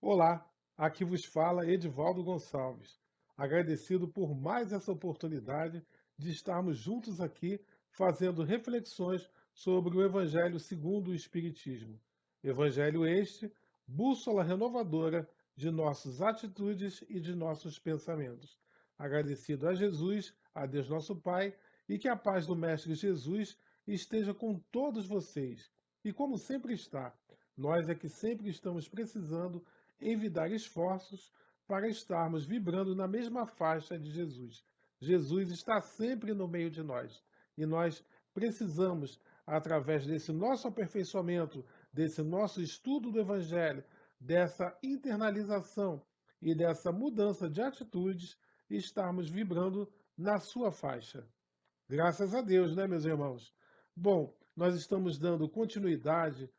Olá, aqui vos fala Edivaldo Gonçalves. Agradecido por mais essa oportunidade de estarmos juntos aqui fazendo reflexões sobre o Evangelho segundo o Espiritismo. Evangelho este, bússola renovadora de nossas atitudes e de nossos pensamentos. Agradecido a Jesus, a Deus nosso Pai, e que a paz do Mestre Jesus esteja com todos vocês. E como sempre está, nós é que sempre estamos precisando envidar esforços para estarmos vibrando na mesma faixa de Jesus. Jesus está sempre no meio de nós e nós precisamos, através desse nosso aperfeiçoamento, desse nosso estudo do Evangelho, dessa internalização e dessa mudança de atitudes, estarmos vibrando na sua faixa. Graças a Deus, né, meus irmãos? Bom, nós estamos dando continuidade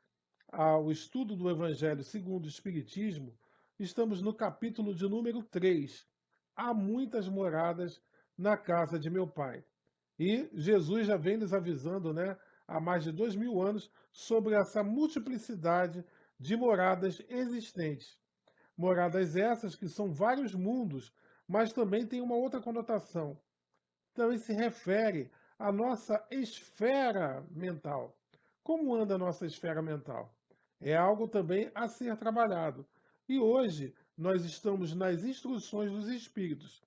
ao estudo do Evangelho segundo o Espiritismo, estamos no capítulo de número 3. Há muitas moradas na casa de meu Pai. E Jesus já vem nos avisando, né, há mais de 2000 anos, sobre essa multiplicidade de moradas existentes. Moradas essas que são vários mundos, mas também tem uma outra conotação. Também se refere à nossa esfera mental. Como anda a nossa esfera mental? É algo também a ser trabalhado. E hoje nós estamos nas instruções dos espíritos.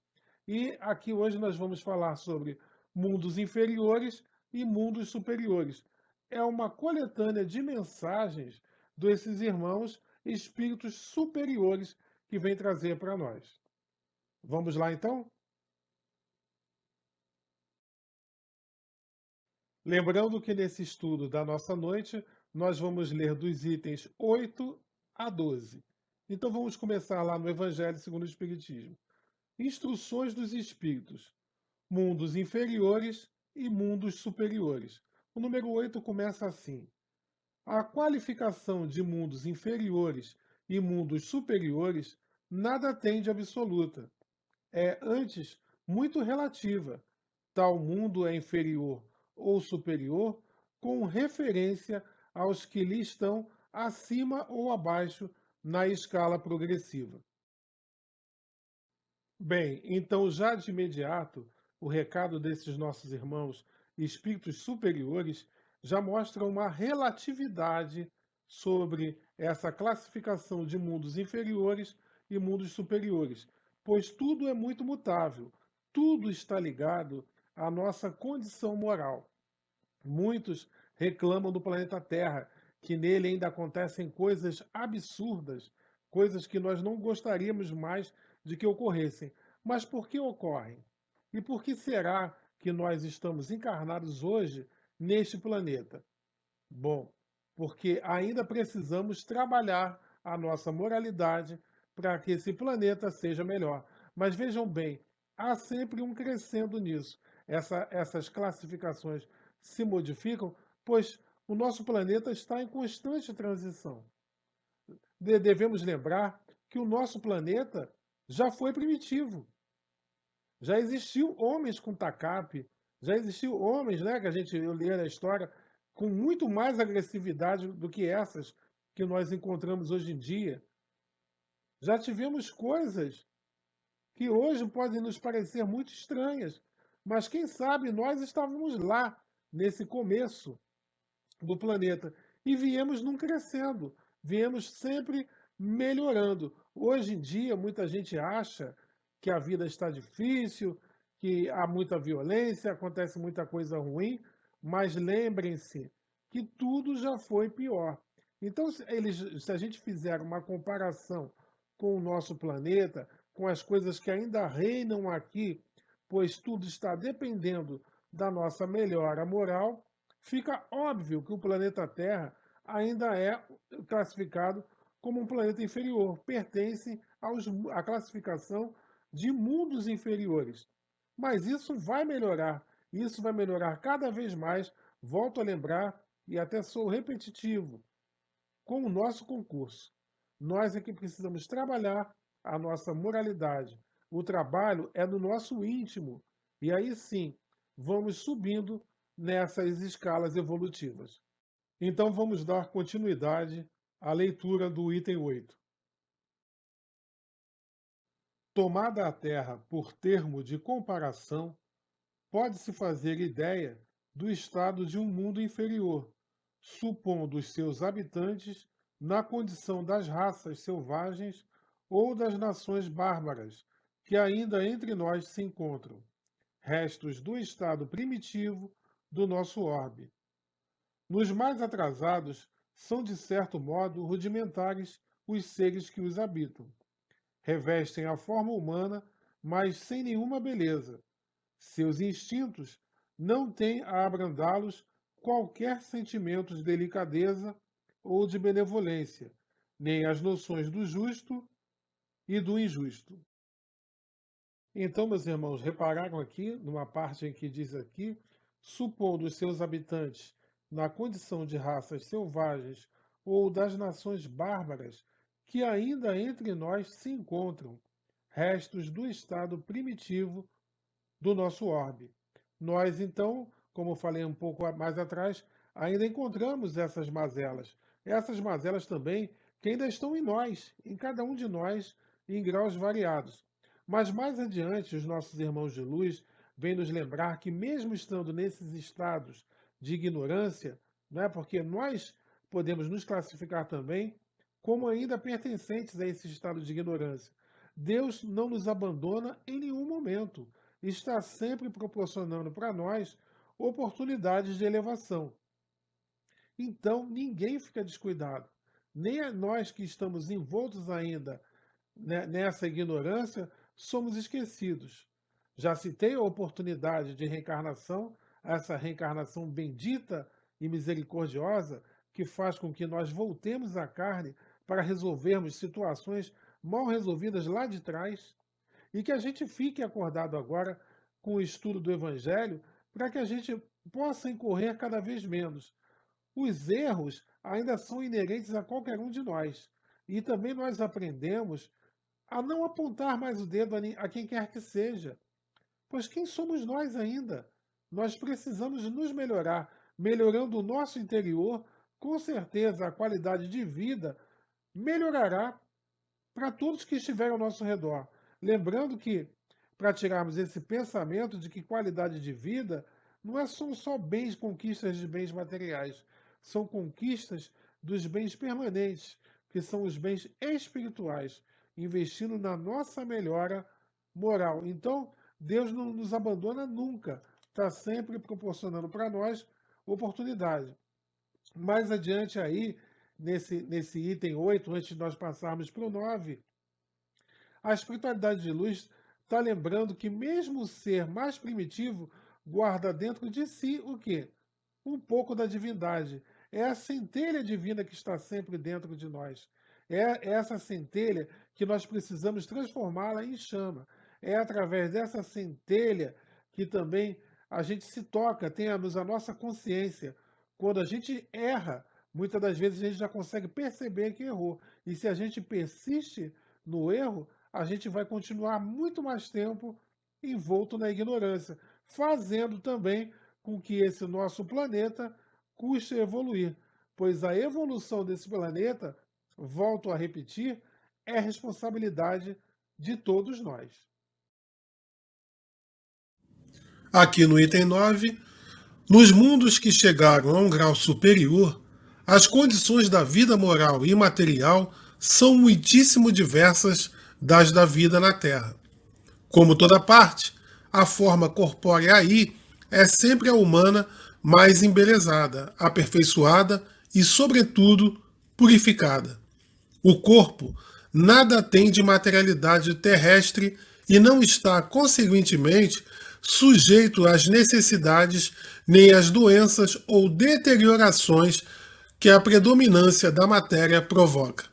E aqui hoje nós vamos falar sobre mundos inferiores e mundos superiores. É uma coletânea de mensagens desses irmãos espíritos superiores que vem trazer para nós. Vamos lá então? Lembrando que nesse estudo da nossa noite, nós vamos ler dos itens 8 a 12. Então vamos começar lá no Evangelho segundo o Espiritismo. Instruções dos Espíritos, mundos inferiores e mundos superiores. O número 8 começa assim: a qualificação de mundos inferiores e mundos superiores nada tem de absoluta, é antes muito relativa. Tal mundo é inferior ou superior com referência aos que lhe estão acima ou abaixo na escala progressiva. Bem, então já de imediato, o recado desses nossos irmãos espíritos superiores já mostra uma relatividade sobre essa classificação de mundos inferiores e mundos superiores, pois tudo é muito mutável, tudo está ligado à nossa condição moral. Muitos reclamam do planeta Terra, que nele ainda acontecem coisas absurdas, coisas que nós não gostaríamos mais de que ocorressem. Mas por que ocorrem? E por que será que nós estamos encarnados hoje neste planeta? Bom, porque ainda precisamos trabalhar a nossa moralidade para que esse planeta seja melhor. Mas vejam bem, há sempre um crescendo nisso. Essas classificações se modificam, pois o nosso planeta está em constante transição. Devemos lembrar que o nosso planeta já foi primitivo. Já existiu homens com tacape, já existiu homens, né, que eu li na história, com muito mais agressividade do que essas que nós encontramos hoje em dia. Já tivemos coisas que hoje podem nos parecer muito estranhas, mas quem sabe nós estávamos lá nesse começo do planeta e viemos num crescendo, viemos sempre melhorando. Hoje em dia, muita gente acha que a vida está difícil, que há muita violência, acontece muita coisa ruim, mas lembrem-se que tudo já foi pior. Então, se a gente fizer uma comparação com o nosso planeta, com as coisas que ainda reinam aqui, pois tudo está dependendo da nossa melhora moral, fica óbvio que o planeta Terra ainda é classificado como um planeta inferior, pertence à classificação de mundos inferiores. Mas isso vai melhorar cada vez mais, volto a lembrar, e até sou repetitivo, com o nosso concurso. Nós é que precisamos trabalhar a nossa moralidade. O trabalho é no nosso íntimo. E aí sim, vamos subindo nessas escalas evolutivas. Então vamos dar continuidade à leitura do item 8. Tomada a Terra por termo de comparação, pode-se fazer ideia do estado de um mundo inferior, supondo os seus habitantes na condição das raças selvagens ou das nações bárbaras que ainda entre nós se encontram, restos do estado primitivo do nosso orbe. Nos mais atrasados, são de certo modo rudimentares os seres que os habitam. Revestem a forma humana, mas sem nenhuma beleza. Seus instintos não têm a abrandá-los qualquer sentimento de delicadeza ou de benevolência, nem as noções do justo e do injusto. Então, meus irmãos, repararam aqui, numa parte em que diz aqui, supondo os seus habitantes na condição de raças selvagens ou das nações bárbaras que ainda entre nós se encontram, restos do estado primitivo do nosso orbe. Nós, então, como falei um pouco mais atrás, ainda encontramos essas mazelas. Essas mazelas também que ainda estão em nós, em cada um de nós, em graus variados. Mas mais adiante, os nossos irmãos de luz vêm nos lembrar que mesmo estando nesses estados de ignorância, né, porque nós podemos nos classificar também como ainda pertencentes a esse estado de ignorância, Deus não nos abandona em nenhum momento. Está sempre proporcionando para nós oportunidades de elevação. Então, ninguém fica descuidado. Nem nós que estamos envoltos ainda nessa ignorância, somos esquecidos. Já citei a oportunidade de reencarnação, essa reencarnação bendita e misericordiosa, que faz com que nós voltemos à carne para resolvermos situações mal resolvidas lá de trás, e que a gente fique acordado agora com o estudo do Evangelho, para que a gente possa incorrer cada vez menos. Os erros ainda são inerentes a qualquer um de nós, e também nós aprendemos a não apontar mais o dedo a quem quer que seja. Pois quem somos nós ainda? Nós precisamos nos melhorar. Melhorando o nosso interior, com certeza a qualidade de vida melhorará para todos que estiverem ao nosso redor. Lembrando que, para tirarmos esse pensamento de que qualidade de vida não são só bens, conquistas de bens materiais, são conquistas dos bens permanentes, que são os bens espirituais, investindo na nossa melhora moral. Então, Deus não nos abandona nunca, está sempre proporcionando para nós oportunidade. Mais adiante aí, nesse item 8, antes de nós passarmos para o 9, a espiritualidade de luz está lembrando que mesmo o ser mais primitivo guarda dentro de si o quê? Um pouco da divindade. É a centelha divina que está sempre dentro de nós. É essa centelha que nós precisamos transformá-la em chama. É através dessa centelha que também a gente se toca, tenhamos a nossa consciência. Quando a gente erra, muitas das vezes a gente já consegue perceber que errou. E se a gente persiste no erro, a gente vai continuar muito mais tempo envolto na ignorância, fazendo também com que esse nosso planeta custe evoluir, pois a evolução desse planeta, volto a repetir, é responsabilidade de todos nós. Aqui no item 9, nos mundos que chegaram a um grau superior, as condições da vida moral e material são muitíssimo diversas das da vida na Terra. Como toda parte, a forma corpórea aí é sempre a humana mais embelezada, aperfeiçoada e, sobretudo, purificada. O corpo nada tem de materialidade terrestre e não está, consequentemente, sujeito às necessidades nem às doenças ou deteriorações que a predominância da matéria provoca.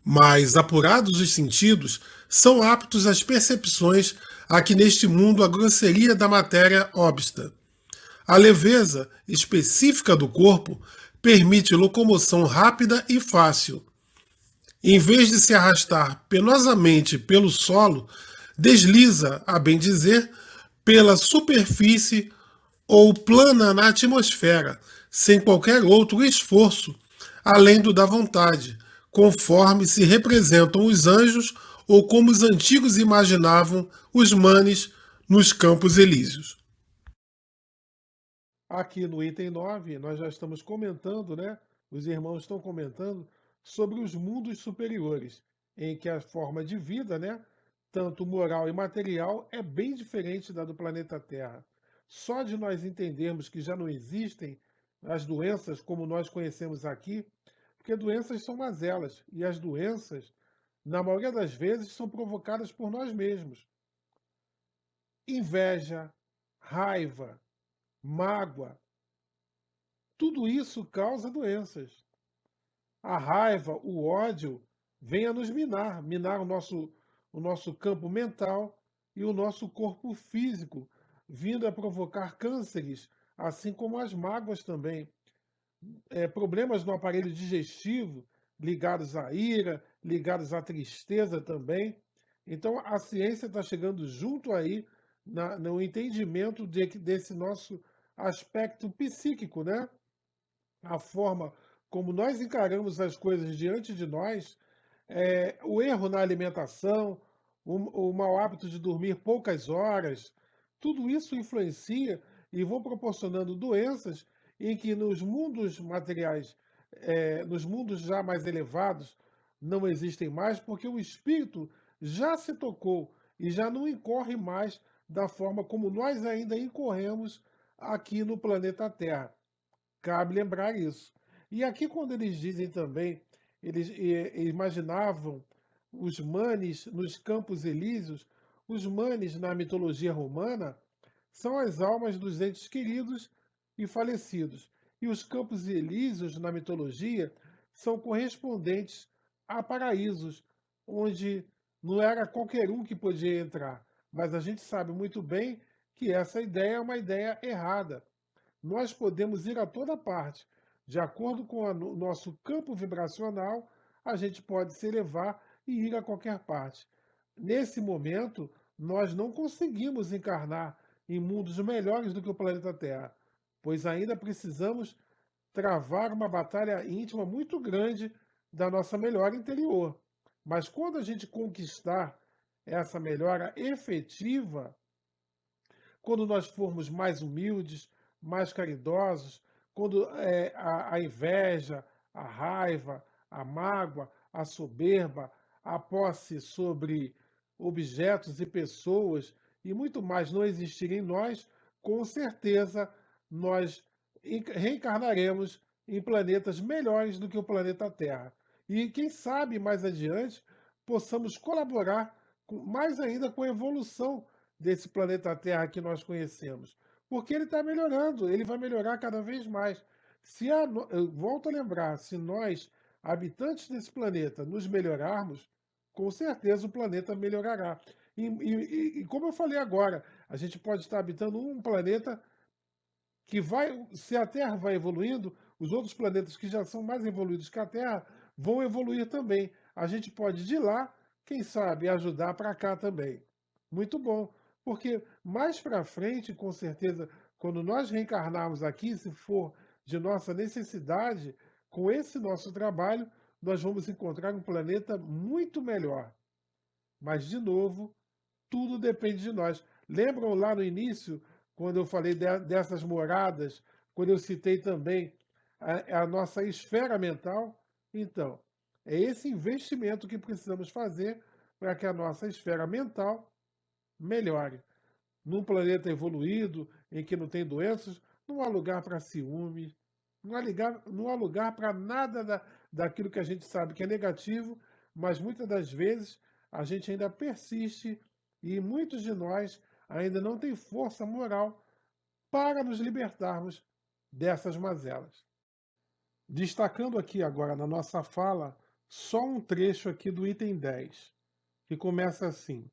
Mas, apurados os sentidos, são aptos às percepções a que neste mundo a grosseria da matéria obsta. A leveza específica do corpo permite locomoção rápida e fácil. Em vez de se arrastar penosamente pelo solo, desliza, a bem dizer, pela superfície ou plana na atmosfera, sem qualquer outro esforço, além do da vontade, conforme se representam os anjos ou como os antigos imaginavam os manes nos Campos Elíseos. Aqui no item 9, nós já estamos comentando, né? Os irmãos estão comentando sobre os mundos superiores, em que a forma de vida, né, tanto moral e material, é bem diferente da do planeta Terra. Só de nós entendermos que já não existem as doenças como nós conhecemos aqui, porque doenças são mazelas, e as doenças, na maioria das vezes, são provocadas por nós mesmos. Inveja, raiva, mágoa, tudo isso causa doenças. A raiva, o ódio, vem a nos minar o nosso campo mental e o nosso corpo físico, vindo a provocar cânceres, assim como as mágoas também. Problemas no aparelho digestivo, ligados à ira, ligados à tristeza também. Então, a ciência está chegando junto aí no entendimento desse nosso aspecto psíquico, né? A forma como nós encaramos as coisas diante de nós, o erro na alimentação, o mau hábito de dormir poucas horas, tudo isso influencia e vão proporcionando doenças em que nos mundos materiais, nos mundos já mais elevados, não existem mais, porque o espírito já se tocou e já não incorre mais da forma como nós ainda incorremos aqui no planeta Terra. Cabe lembrar isso. E aqui, quando eles dizem também, eles imaginavam os manes nos Campos Elíseos, os manes na mitologia romana são as almas dos entes queridos e falecidos. E os Campos Elíseos na mitologia são correspondentes a paraísos, onde não era qualquer um que podia entrar. Mas a gente sabe muito bem que essa ideia é uma ideia errada. Nós podemos ir a toda parte. De acordo com o nosso campo vibracional, a gente pode se elevar e ir a qualquer parte. Nesse momento, nós não conseguimos encarnar em mundos melhores do que o planeta Terra, pois ainda precisamos travar uma batalha íntima muito grande da nossa melhora interior. Mas quando a gente conquistar essa melhora efetiva, quando nós formos mais humildes, mais caridosos, quando a inveja, a raiva, a mágoa, a soberba, a posse sobre objetos e pessoas e muito mais não existirem em nós, com certeza nós reencarnaremos em planetas melhores do que o planeta Terra. E quem sabe mais adiante possamos colaborar mais ainda com a evolução desse planeta Terra que nós conhecemos. Porque ele está melhorando, ele vai melhorar cada vez mais. Eu volto a lembrar, se nós, habitantes desse planeta, nos melhorarmos, com certeza o planeta melhorará. E como eu falei agora, a gente pode estar habitando um planeta que vai, se a Terra vai evoluindo, os outros planetas que já são mais evoluídos que a Terra vão evoluir também. A gente pode de lá, quem sabe, ajudar para cá também. Muito bom, porque mais para frente, com certeza, quando nós reencarnarmos aqui, se for de nossa necessidade, com esse nosso trabalho, nós vamos encontrar um planeta muito melhor. Mas, de novo, tudo depende de nós. Lembram lá no início, quando eu falei dessas moradas, quando eu citei também a nossa esfera mental? Então, é esse investimento que precisamos fazer para que a nossa esfera mental melhore. Num planeta evoluído, em que não tem doenças, não há lugar para ciúme, não há lugar para nada daquilo que a gente sabe que é negativo, mas muitas das vezes a gente ainda persiste e muitos de nós ainda não têm força moral para nos libertarmos dessas mazelas. Destacando aqui agora na nossa fala só um trecho aqui do item 10, que começa assim: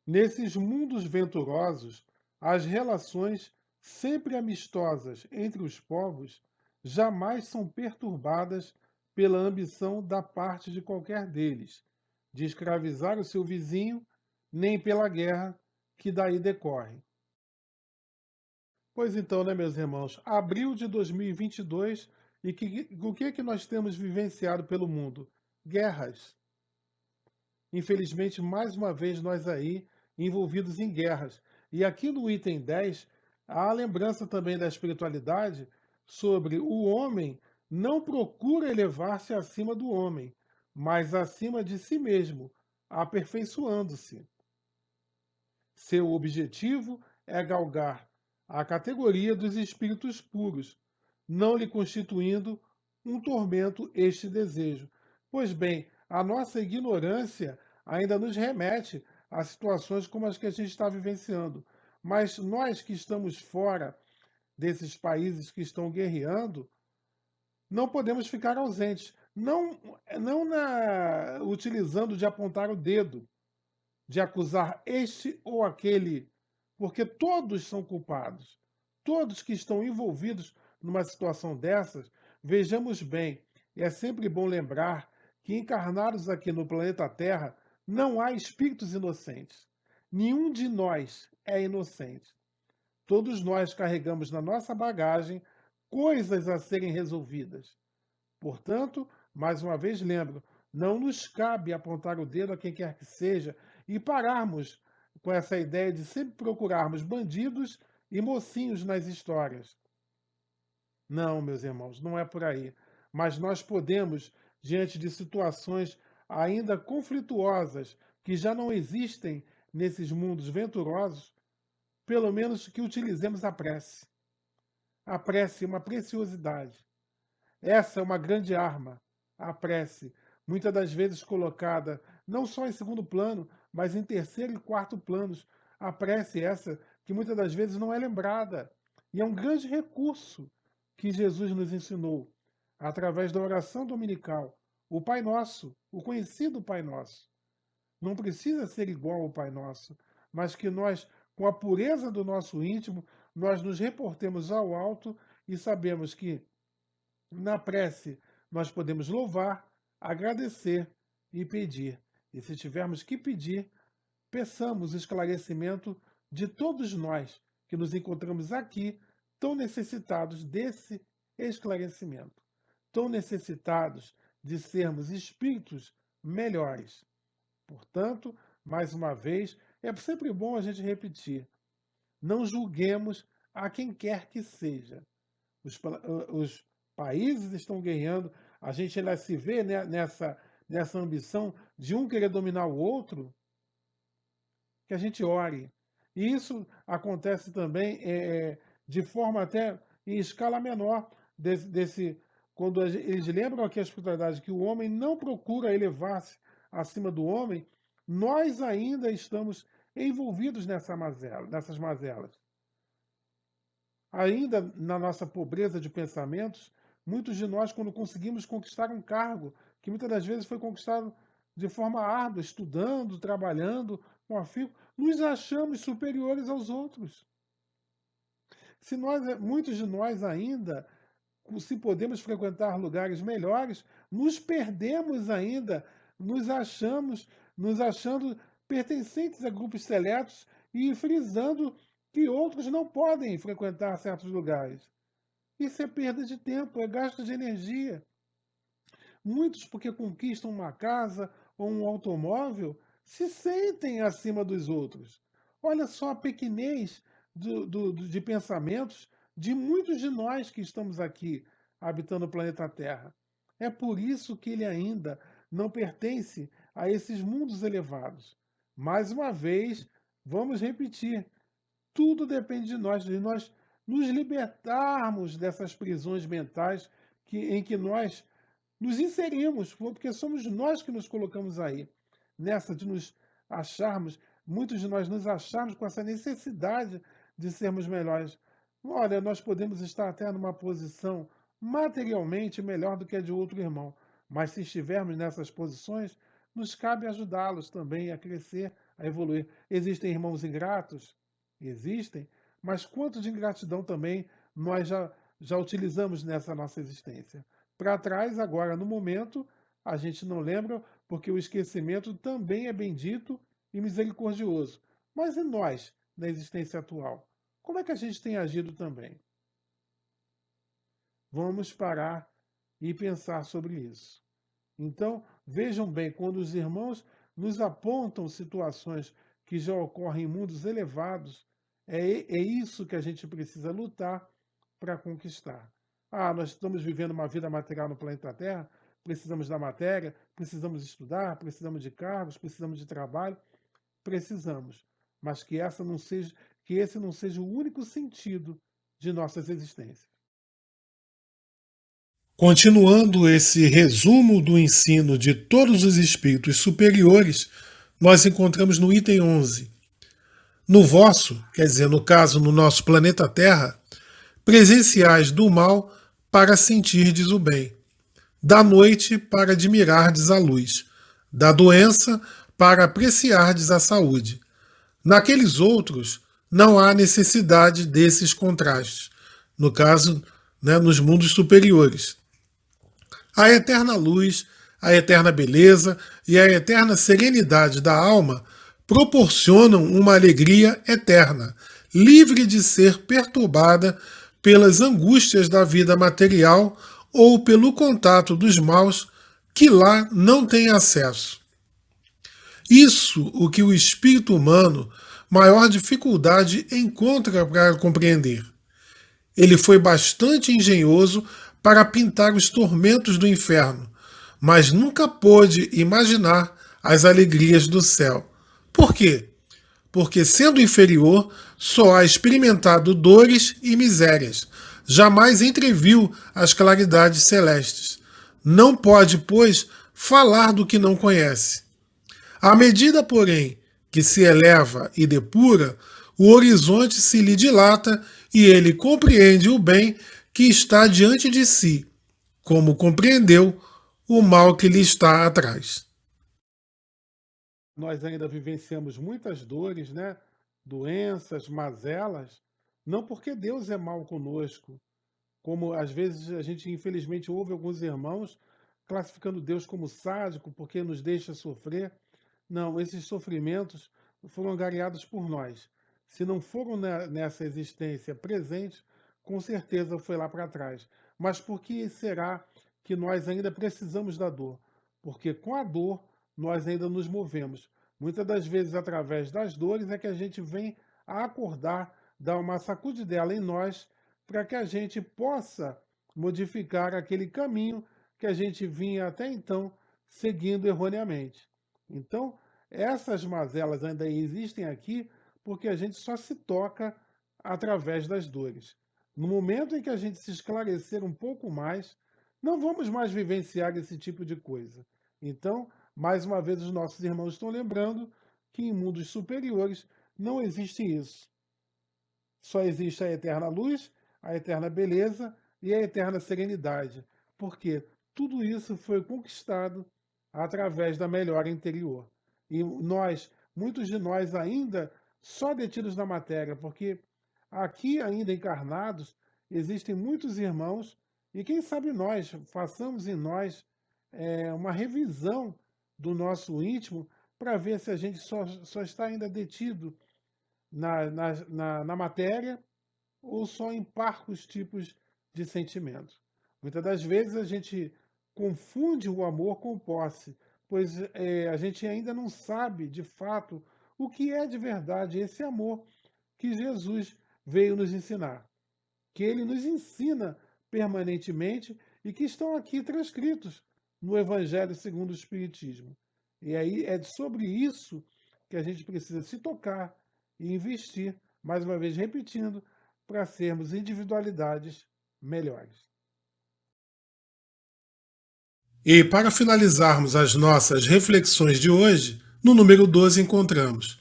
nesses mundos venturosos, as relações sempre amistosas entre os povos jamais são perturbadas pela ambição da parte de qualquer deles de escravizar o seu vizinho, nem pela guerra que daí decorre. Pois então, né, meus irmãos, abril de 2022 e o que nós temos vivenciado pelo mundo? guerras. Infelizmente, mais uma vez, nós aí envolvidos em guerras. E aqui no item 10, há a lembrança também da espiritualidade sobre o homem não procura elevar-se acima do homem, mas acima de si mesmo, aperfeiçoando-se. Seu objetivo é galgar a categoria dos espíritos puros, não lhe constituindo um tormento este desejo. Pois bem, a nossa ignorância ainda nos remete a situações como as que a gente está vivenciando. Mas nós que estamos fora desses países que estão guerreando, não podemos ficar ausentes. Não utilizando de apontar o dedo, de acusar este ou aquele, porque todos são culpados. Todos que estão envolvidos numa situação dessas, vejamos bem, é sempre bom lembrar que encarnados aqui no planeta Terra não há espíritos inocentes. Nenhum de nós é inocente. Todos nós carregamos na nossa bagagem coisas a serem resolvidas. Portanto, mais uma vez lembro, não nos cabe apontar o dedo a quem quer que seja e pararmos com essa ideia de sempre procurarmos bandidos e mocinhos nas histórias. Não, meus irmãos, não é por aí. Mas nós podemos, diante de situações ainda conflituosas que já não existem nesses mundos venturosos, pelo menos que utilizemos a prece. A prece é uma preciosidade. Essa é uma grande arma, a prece, muitas das vezes colocada não só em segundo plano, mas em terceiro e quarto planos. A prece essa que muitas das vezes não é lembrada. E é um grande recurso que Jesus nos ensinou através da oração dominical, o Pai Nosso, o conhecido Pai Nosso. Não precisa ser igual ao Pai Nosso, mas que nós, com a pureza do nosso íntimo, nós nos reportemos ao alto e sabemos que na prece, nós podemos louvar, agradecer e pedir. E se tivermos que pedir, peçamos esclarecimento de todos nós que nos encontramos aqui, tão necessitados desse esclarecimento, tão necessitados de sermos espíritos melhores. Portanto, mais uma vez, é sempre bom a gente repetir: não julguemos a quem quer que seja. Os países estão guerreando, a gente ainda se vê, né, nessa ambição de um querer dominar o outro, que a gente ore. E isso acontece também de forma até em escala menor, quando eles lembram aqui a espiritualidade que o homem não procura elevar-se acima do homem, nós ainda estamos envolvidos nessas mazelas. Ainda na nossa pobreza de pensamentos, muitos de nós, quando conseguimos conquistar um cargo, que muitas das vezes foi conquistado de forma árdua, estudando, trabalhando, com afinco, nos achamos superiores aos outros. Muitos de nós ainda, se podemos frequentar lugares melhores, nos perdemos ainda, nos achando pertencentes a grupos seletos e frisando que outros não podem frequentar certos lugares. Isso é perda de tempo, é gasto de energia. Muitos, porque conquistam uma casa ou um automóvel, se sentem acima dos outros. Olha só a pequenez de pensamentos de muitos de nós que estamos aqui habitando o planeta Terra. É por isso que ele ainda não pertence a esses mundos elevados. Mais uma vez, vamos repetir: tudo depende de nós nos libertarmos dessas prisões mentais em que nós nos inserimos, porque somos nós que nos colocamos aí, nessa de nos acharmos, muitos de nós nos acharmos com essa necessidade de sermos melhores. Olha, nós podemos estar até numa posição materialmente melhor do que a de outro irmão, mas se estivermos nessas posições, nos cabe ajudá-los também a crescer, a evoluir. Existem irmãos ingratos? Existem, mas quanto de ingratidão também nós já utilizamos nessa nossa existência? Para trás, agora, no momento, a gente não lembra, porque o esquecimento também é bendito e misericordioso. Mas e nós, na existência atual? Como é que a gente tem agido também? Vamos parar e pensar sobre isso. Então, vejam bem, quando os irmãos nos apontam situações que já ocorrem em mundos elevados, é isso que a gente precisa lutar para conquistar. Ah, nós estamos vivendo uma vida material no planeta Terra, precisamos da matéria, precisamos estudar, precisamos de cargos, precisamos de trabalho, precisamos, mas que esse não seja o único sentido de nossas existências. Continuando esse resumo do ensino de todos os espíritos superiores, nós encontramos no item 11. No vosso, quer dizer, no caso, no nosso planeta Terra, presenciais do mal para sentirdes o bem, da noite para admirardes a luz, da doença para apreciardes a saúde. Naqueles outros, não há necessidade desses contrastes. No caso, nos mundos superiores. A eterna luz, a eterna beleza e a eterna serenidade da alma proporcionam uma alegria eterna, livre de ser perturbada pelas angústias da vida material ou pelo contato dos maus que lá não tem acesso. Isso o que o espírito humano maior dificuldade encontra para compreender. Ele foi bastante engenhoso para pintar os tormentos do inferno, mas nunca pôde imaginar as alegrias do céu. Por quê? Porque, sendo inferior, só há experimentado dores e misérias, jamais entreviu as claridades celestes. Não pode, pois, falar do que não conhece. À medida, porém, que se eleva e depura, o horizonte se lhe dilata e ele compreende o bem que está diante de si, como compreendeu o mal que lhe está atrás. Nós ainda vivenciamos muitas dores, né? Doenças, mazelas, não porque Deus é mal conosco, como às vezes a gente infelizmente ouve alguns irmãos classificando Deus como sádico porque nos deixa sofrer. Não, esses sofrimentos foram angariados por nós. Se não foram nessa existência presente, com certeza foi lá para trás. Mas por que será que nós ainda precisamos da dor? Porque com a dor nós ainda nos movemos. Muitas das vezes, através das dores, é que a gente vem a acordar, dar uma sacudidela em nós, para que a gente possa modificar aquele caminho que a gente vinha até então seguindo erroneamente. Então, essas mazelas ainda existem aqui porque a gente só se toca através das dores. No momento em que a gente se esclarecer um pouco mais, não vamos mais vivenciar esse tipo de coisa. Então, mais uma vez, os nossos irmãos estão lembrando que em mundos superiores não existe isso. Só existe a eterna luz, a eterna beleza e a eterna serenidade, porque tudo isso foi conquistado através da melhora interior. E nós, muitos de nós ainda só detidos na matéria, porque aqui ainda encarnados existem muitos irmãos e quem sabe nós façamos em nós uma revisão do nosso íntimo para ver se a gente só está ainda detido na matéria ou só em parcos tipos de sentimentos. Muitas das vezes a gente confunde o amor com posse, pois a gente ainda não sabe de fato o que é de verdade esse amor que Jesus veio nos ensinar, que ele nos ensina permanentemente e que estão aqui transcritos no Evangelho segundo o Espiritismo. E aí é sobre isso que a gente precisa se tocar e investir, mais uma vez repetindo, para sermos individualidades melhores. E para finalizarmos as nossas reflexões de hoje, no número 12 encontramos: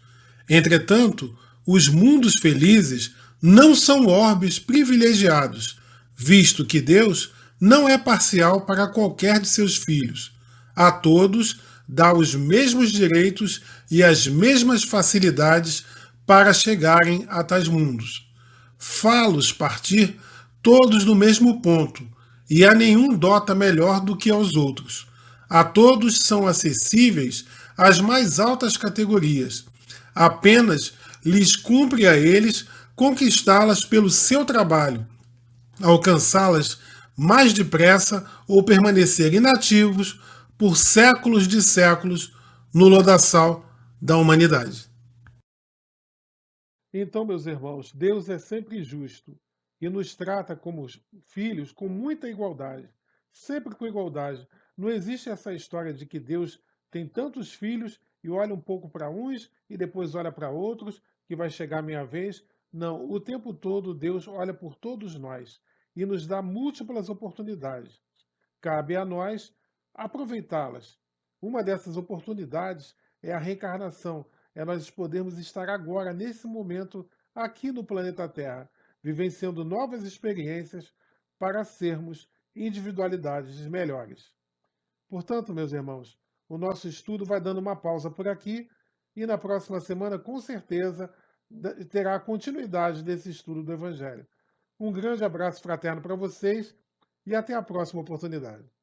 entretanto, os mundos felizes não são orbes privilegiados, visto que Deus não é parcial para qualquer de seus filhos. A todos dá os mesmos direitos e as mesmas facilidades para chegarem a tais mundos. Fá-los partir todos no mesmo ponto, e a nenhum dota melhor do que aos outros. A todos são acessíveis as mais altas categorias. Apenas lhes cumpre a eles conquistá-las pelo seu trabalho, alcançá-las mais depressa ou permanecer inativos por séculos de séculos no lodaçal da humanidade. Então, meus irmãos, Deus é sempre justo e nos trata como filhos com muita igualdade, sempre com igualdade. Não existe essa história de que Deus tem tantos filhos e olha um pouco para uns e depois olha para outros, que vai chegar a minha vez. Não, o tempo todo Deus olha por todos nós e nos dá múltiplas oportunidades. Cabe a nós aproveitá-las. Uma dessas oportunidades é a reencarnação, é nós podermos estar agora, nesse momento, aqui no planeta Terra, vivenciando novas experiências para sermos individualidades melhores. Portanto, meus irmãos, o nosso estudo vai dando uma pausa por aqui e na próxima semana, com certeza, terá continuidade desse estudo do Evangelho. Um grande abraço fraterno para vocês e até a próxima oportunidade.